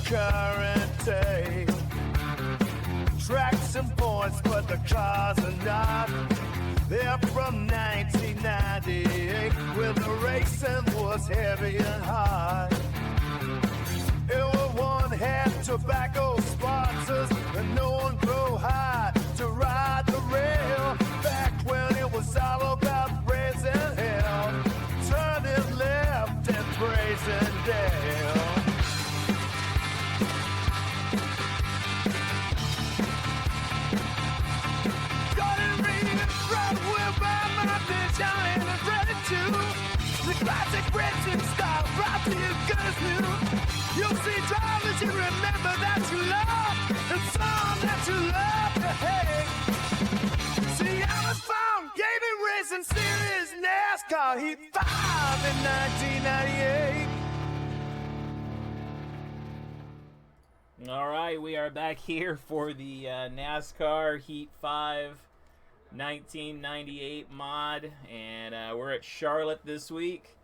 current day. Tracks and points, but the cars are not. They're from 1998, when the racing was heavy and hard. Everyone had tobacco sponsors, and no one drove high to ride the rail. Back when it was all about raising hell, turning left and praising Dale. The classic racing style brought to you good as new. You'll see drivers you remember that you love, and some that you love to hate. See, I was found gaming racing series NASCAR Heat 5 in 1998. All right, we are back here for the NASCAR Heat 5 1998 mod, and we're at Charlotte this week.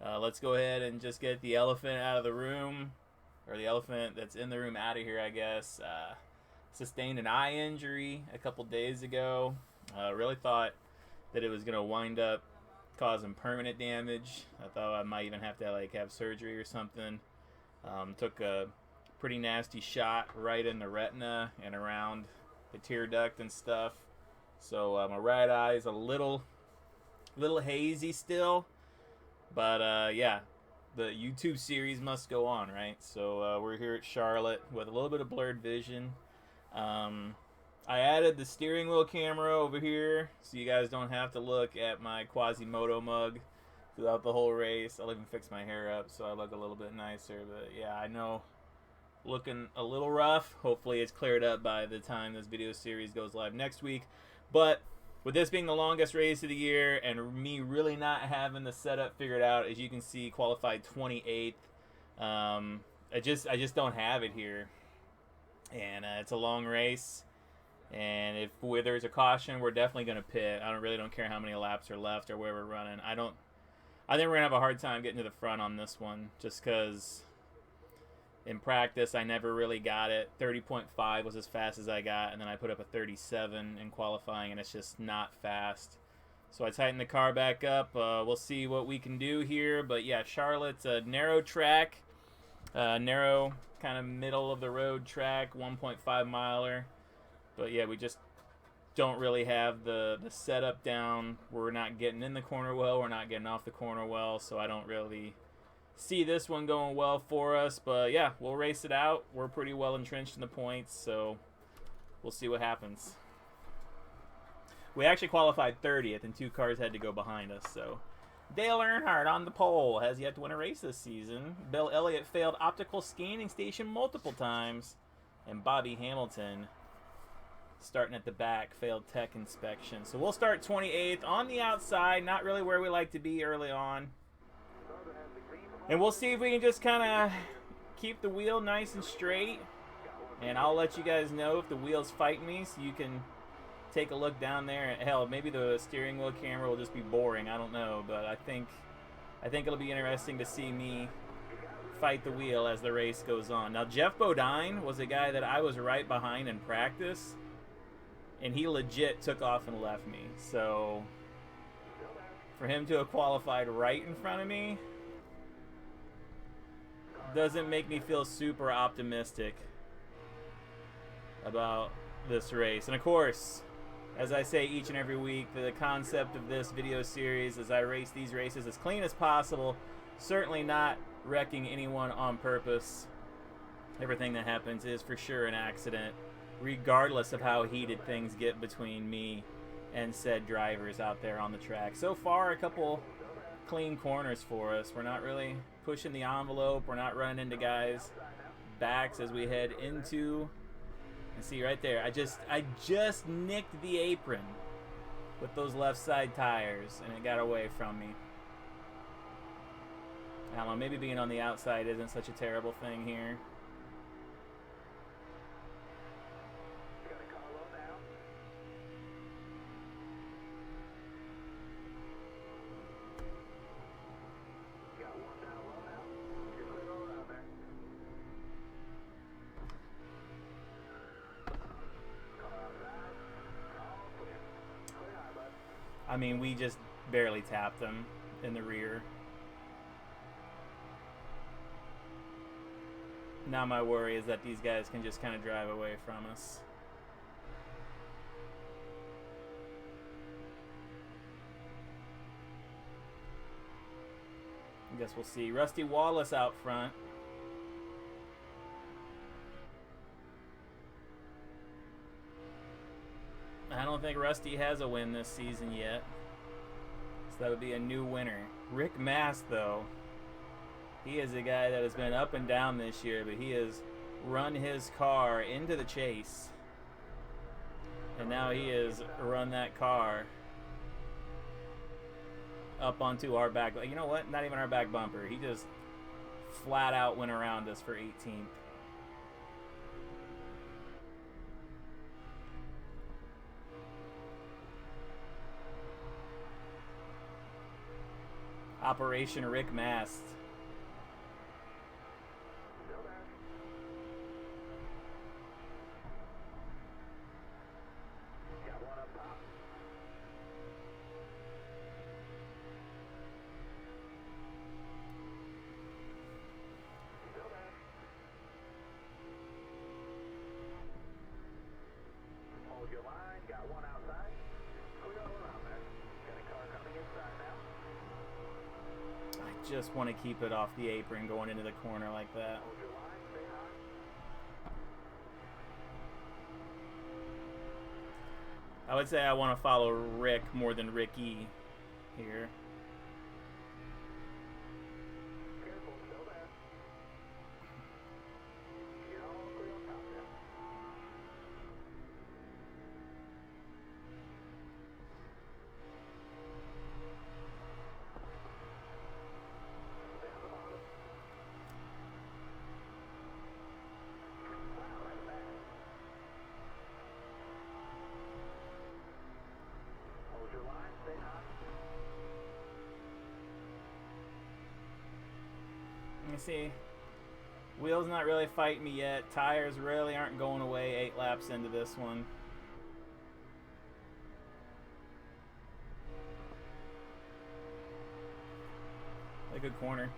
Let's go ahead and just get the elephant out of the room, or the elephant that's in the room out of here, I guess. Sustained an eye injury a couple days ago. Really thought that it was going to wind up causing permanent damage. I thought I might even have to have surgery or something. Took a pretty nasty shot right in the retina and around the tear duct and stuff. So my right eye is a little hazy still, but yeah, the YouTube series must go on, right? So we're here at Charlotte with a little bit of blurred vision. I added the steering wheel camera over here, so you guys don't have to look at my Quasimodo mug throughout the whole race. I'll even fix my hair up so I look a little bit nicer. But yeah, I know, looking a little rough. Hopefully it's cleared up by the time this video series goes live next week. But with this being the longest race of the year and me really not having the setup figured out, as you can see, qualified 28th, I just don't have it here. And it's a long race. And if there's a caution, we're definitely going to pit. I really don't care how many laps are left or where we're running. I think we're going to have a hard time getting to the front on this one, just because in practice, I never really got it. 30.5 was as fast as I got, and then I put up a 37 in qualifying, and it's just not fast. So I tightened the car back up. We'll see what we can do here. But yeah, Charlotte's a narrow track, narrow kind of middle of the road track, 1.5 miler. But yeah, we just don't really have the setup down. We're not getting in the corner well. We're not getting off the corner well, so I don't really see this one going well for us. But yeah, we'll race it out. We're pretty well entrenched in the points, so we'll see what happens. We actually qualified 30th, and 2 cars had to go behind us. So Dale Earnhardt on the pole has yet to win a race this season. Bill Elliott failed optical scanning station multiple times, and Bobby Hamilton, starting at the back, failed tech inspection. So we'll start 28th on the outside, not really where we like to be early on. And we'll see if we can just kind of keep the wheel nice and straight. And I'll let you guys know if the wheels fight me, so you can take a look down there. Hell, maybe the steering wheel camera will just be boring. I don't know, but I think it'll be interesting to see me fight the wheel as the race goes on. Now, Jeff Bodine was a guy that I was right behind in practice, and he legit took off and left me. So for him to have qualified right in front of me doesn't make me feel super optimistic about this race. And of course, as I say each and every week, the concept of this video series is I race these races as clean as possible, certainly not wrecking anyone on purpose. Everything that happens is for sure an accident, regardless of how heated things get between me and said drivers out there on the track. So far, a couple clean corners for us. We're not really pushing the envelope. We're not running into guys' backs as we head into. And see right there, I just nicked the apron with those left side tires, and it got away from me. I don't know, maybe being on the outside isn't such a terrible thing here. mean, we just barely tapped them in the rear. Now my worry is that these guys can just kind of drive away from us. I guess we'll see. Rusty Wallace out front. I don't think Rusty has a win this season yet. So that would be a new winner. Rick Mast, though. He is a guy that has been up and down this year, but he has run his car into the chase. And now he has run that car up onto our back. You know what? Not even our back bumper. He just flat out went around us for 18th. Operation Rick Mast. Just want to keep it off the apron going into the corner like that. I would say I want to follow Rick more than Ricky here. See, wheels not really fighting me yet. Tires really aren't going away 8 laps into this one. A good corner.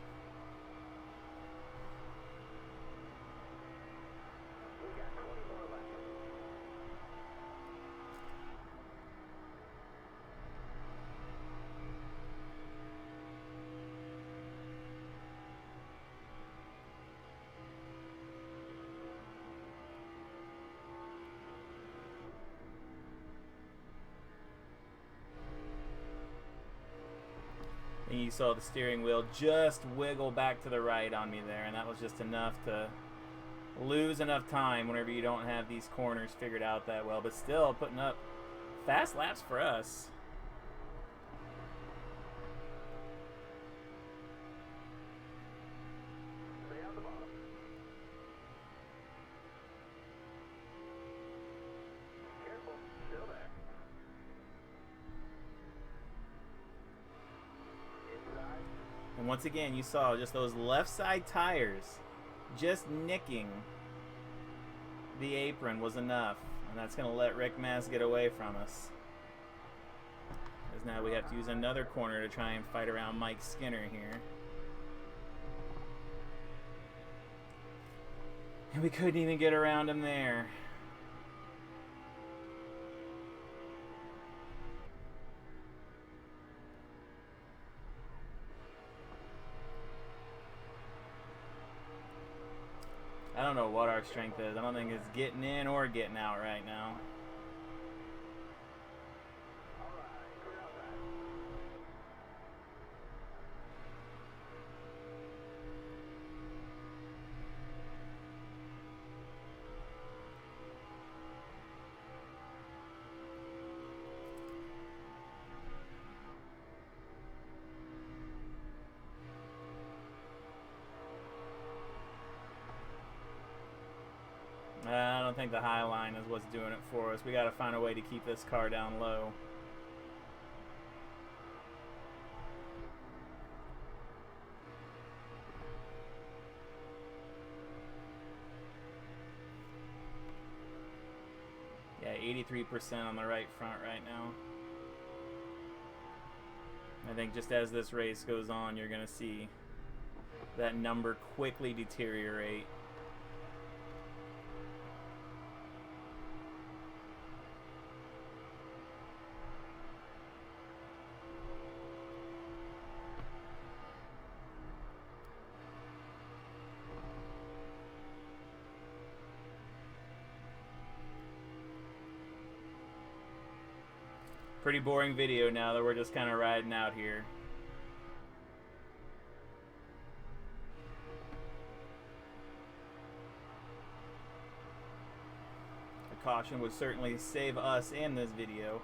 And you saw the steering wheel just wiggle back to the right on me there, and that was just enough to lose enough time whenever you don't have these corners figured out that well. But still putting up fast laps for us. And once again, you saw just those left side tires just nicking the apron was enough. And that's going to let Rick Mast get away from us. Because now we have to use another corner to try and fight around Mike Skinner here. And we couldn't even get around him there. I don't know what our strength is. I don't think it's getting in or getting out right now. I don't think the high line is what's doing it for us. We got to find a way to keep this car down low. Yeah, 83% on the right front right now. I think just as this race goes on, you're going to see that number quickly deteriorate. Pretty boring video now that we're just kind of riding out here. A caution would certainly save us in this video.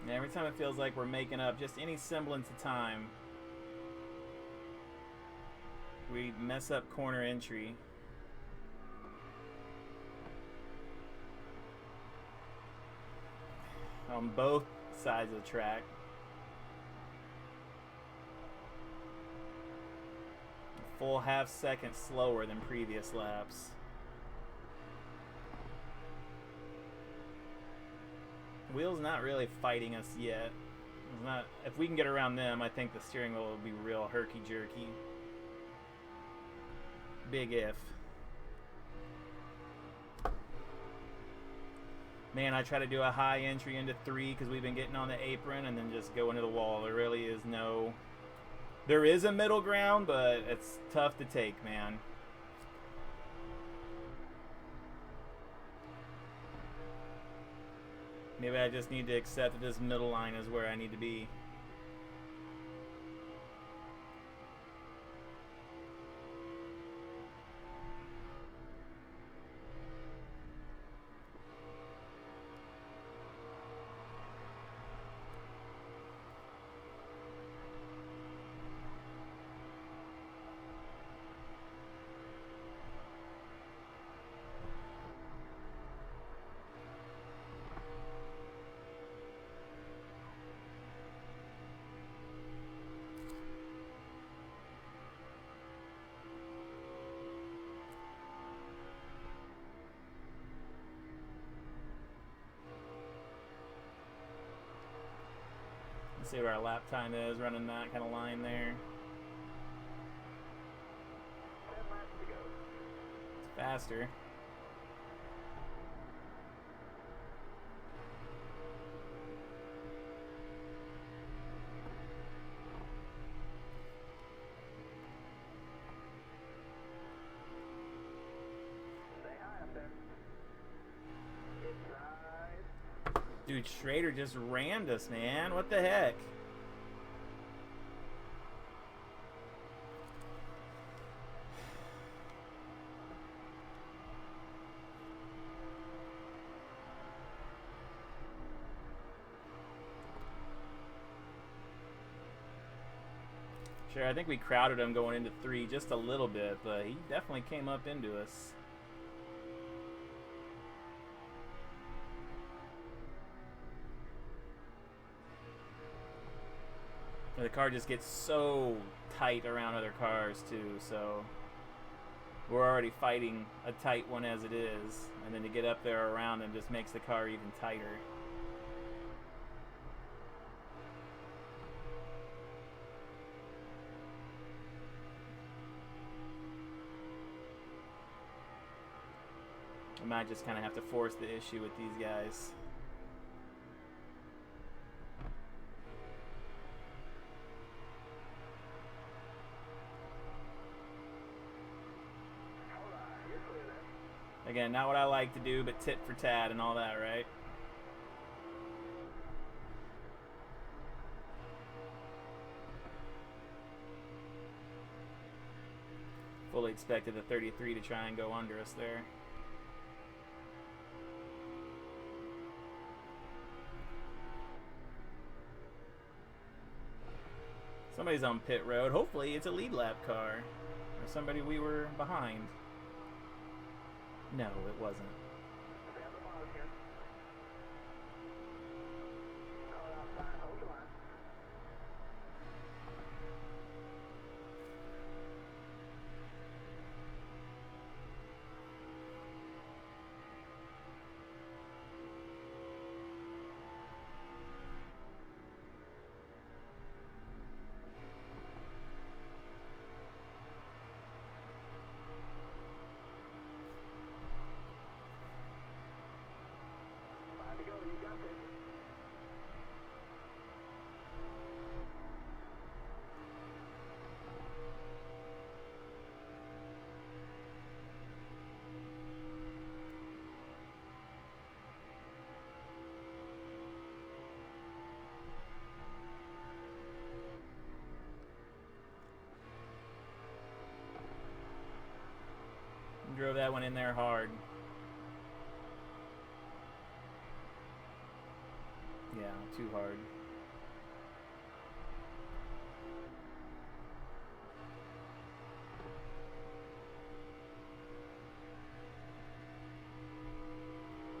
Every time it feels like we're making up just any semblance of time, we mess up corner entry. On both sides of the track. A full half second slower than previous laps. Wheel's not really fighting us yet. It's not. If we can get around them, I think the steering wheel will be real herky-jerky. Big if. Man, I try to do a high entry into 3 because we've been getting on the apron and then just go into the wall. There really is no... There is a middle ground, but it's tough to take, man. Maybe I just need to accept that this middle line is where I need to be. See what our lap time is, running that kind of line there. It's faster. Dude, Schrader just rammed us, man. What the heck? Sure, I think we crowded him going into 3 just a little bit, but he definitely came up into us. The car just gets so tight around other cars too, so we're already fighting a tight one as it is, and then to get up there around him just makes the car even tighter. I might just kind of have to force the issue with these guys. Again, not what I like to do, but tit for tat and all that, right? Fully expected the 33 to try and go under us there. Somebody's on pit road. Hopefully it's a lead lap car. Or somebody we were behind. No, it wasn't. went in there hard. Yeah, too hard.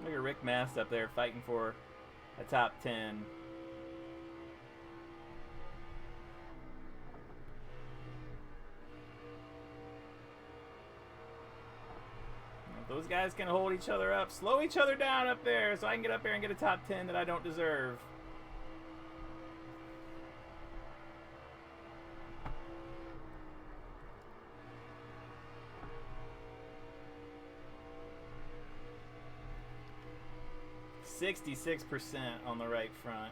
Look at Rick Mast up there fighting for a top 10. Those guys can hold each other up, slow each other down up there so I can get up there and get a top 10 that I don't deserve. .66% on the right front.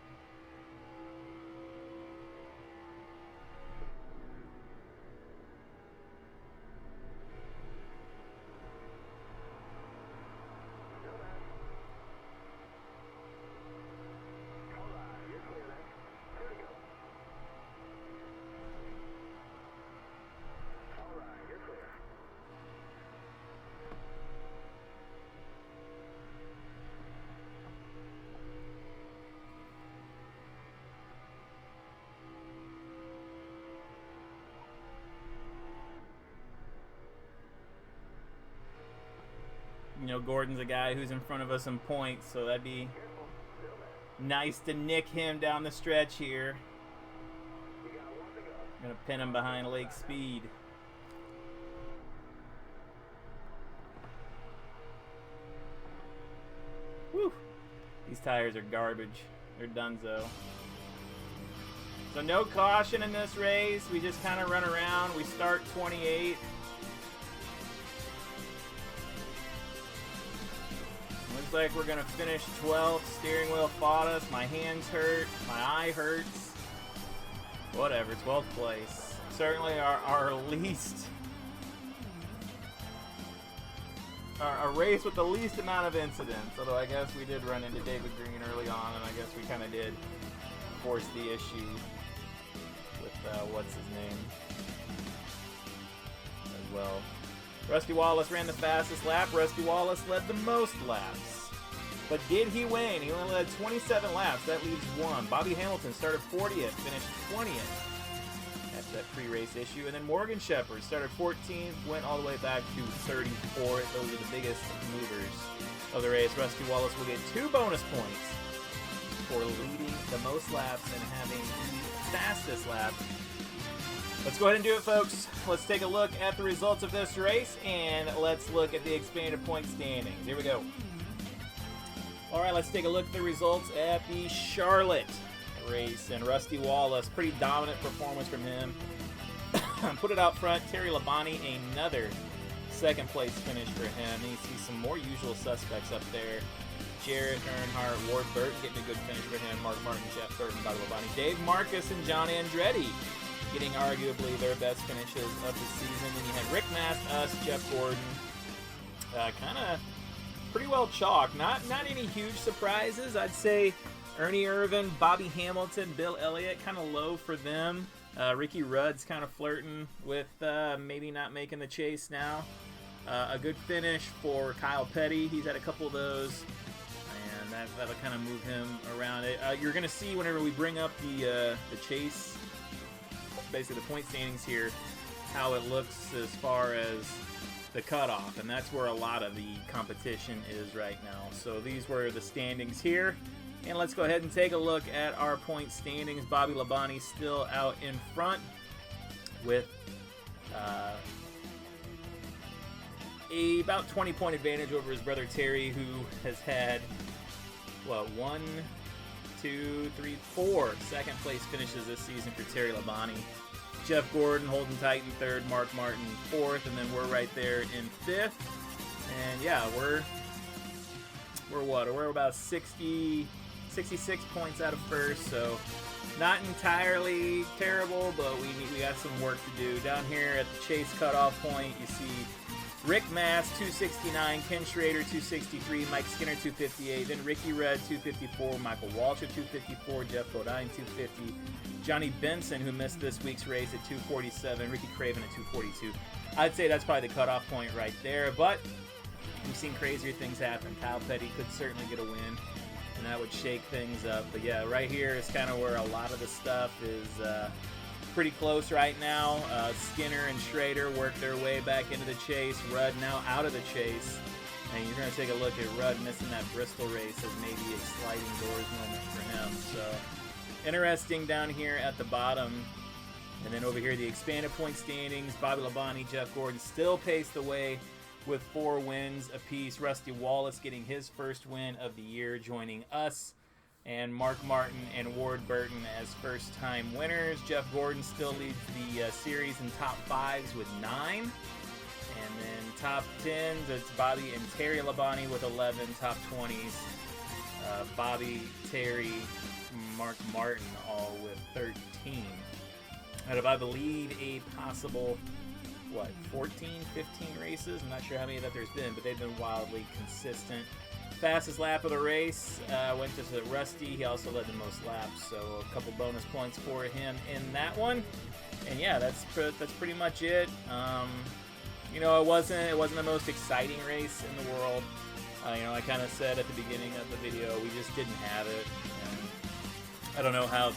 You know, Gordon's a guy who's in front of us in points, so that'd be nice to nick him down the stretch here. I'm going to pin him behind Lake Speed. Whew. These tires are garbage. They're donezo. So no caution in this race. We just kind of run around. We start 28. Looks like we're going to finish 12th. Steering wheel fought us. My hands hurt. My eye hurts. Whatever. 12th place. Certainly our least... Our race with the least amount of incidents. Although I guess we did run into David Green early on, and I guess we kind of did force the issue with, what's his name, as well. Rusty Wallace ran the fastest lap. Rusty Wallace led the most laps. But did he win? He only led 27 laps. That leaves one. Bobby Hamilton started 40th, finished 20th. That's that pre-race issue. And then Morgan Shepherd started 14th, went all the way back to 34th. Those are the biggest movers of the race. Rusty Wallace will get 2 bonus points for leading the most laps and having the fastest lap. Let's go ahead and do it, folks. Let's take a look at the results of this race, and let's look at the expanded point standings. Here we go. All right, let's take a look at the results at the Charlotte race. And Rusty Wallace, pretty dominant performance from him. Put it out front. Terry Labonte, another second-place finish for him. You see some more usual suspects up there. Jarrett Earnhardt, Ward Burton getting a good finish for him. Mark Martin, Jeff Burton, Bobby Labonte, Dave Marcus, and John Andretti getting arguably their best finishes of the season. Then you had Rick Mast, us, Jeff Gordon. Kind of pretty well chalked. Not any huge surprises. I'd say Ernie Irvin, Bobby Hamilton, Bill Elliott, kind of low for them. Ricky Rudd's kind of flirting with maybe not making the chase now. A good finish for Kyle Petty. He's had a couple of those, and that'll kind of move him around it. You're going to see whenever we bring up the chase, basically the point standings here, how it looks as far as the cutoff, and that's where a lot of the competition is right now. So these were the standings here, and let's go ahead and take a look at our point standings. Bobby Labonte still out in front with about 20-point advantage over his brother Terry, who has had, well, 1, 2, 3, 4 second-place finishes this season for Terry Labonte. Jeff Gordon holding tight in third, Mark Martin 4th, and then we're right there in 5th. And yeah, we're what? We're about 66 points out of first, so not entirely terrible, but we got some work to do. Down here at the chase cutoff point, you see Rick Mast 269, Ken Schrader 263, Mike Skinner 258, then Ricky Rudd 254, Michael Walter 254, Jeff Bodine 250, Johnny Benson, who missed this week's race, at 247, Ricky Craven at 242. I'd say that's probably the cutoff point right there, but we've seen crazier things happen. Kyle Petty could certainly get a win, and that would shake things up. But yeah, right here is kind of where a lot of the stuff is pretty close right now. Skinner and Schrader work their way back into the chase. Rudd now out of the chase. And you're going to take a look at Rudd missing that Bristol race as maybe a sliding doors moment for him. So interesting down here at the bottom. And then over here, the expanded point standings. Bobby Labonte, Jeff Gordon still pace the way with 4 wins apiece. Rusty Wallace getting his first win of the year, joining us. And Mark Martin and Ward Burton as first-time winners. Jeff Gordon still leads the series in top 5s with 9. And then top 10s, it's Bobby and Terry Labonte with 11. Top 20s, Bobby, Terry, Mark Martin, all with 13. Out of, I believe, a possible, 14, 15 races? I'm not sure how many that there's been, but they've been wildly consistent. Fastest lap of the race went to Rusty. He also led the most laps, so a couple bonus points for him in that one. And yeah, that's pretty much it. You know, it wasn't the most exciting race in the world. You know, I kind of said at the beginning of the video, we just didn't have it. And I don't know how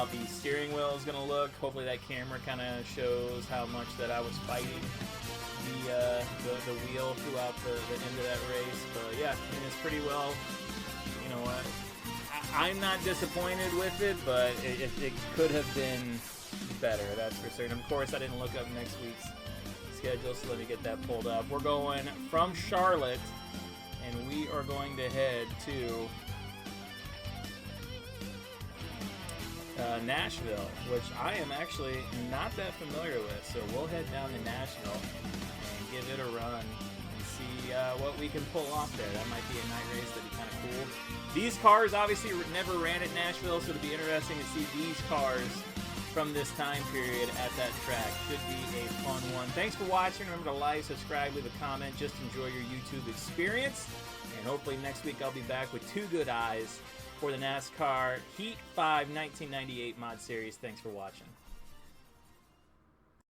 the steering wheel is gonna look. Hopefully, that camera kind of shows how much that I was fighting the wheel throughout the end of that race. But yeah, I mean, it's pretty well. You know what? I'm not disappointed with it, but it could have been better, that's for certain. Of course, I didn't look up next week's schedule, so let me get that pulled up. We're going from Charlotte, and we are going to head to Nashville, which I am actually not that familiar with. So we'll head down to Nashville and give it a run and see what we can pull off there. That might be a night race. That'd be kind of cool. These cars obviously never ran at Nashville, so it'll be interesting to see these cars from this time period at that track. Should be a fun one. Thanks for watching. Remember to like, subscribe, leave a comment. Just enjoy your YouTube experience. And hopefully next week I'll be back with 2 good eyes for the NASCAR Heat 5 1998 Mod Series. Thanks for watching.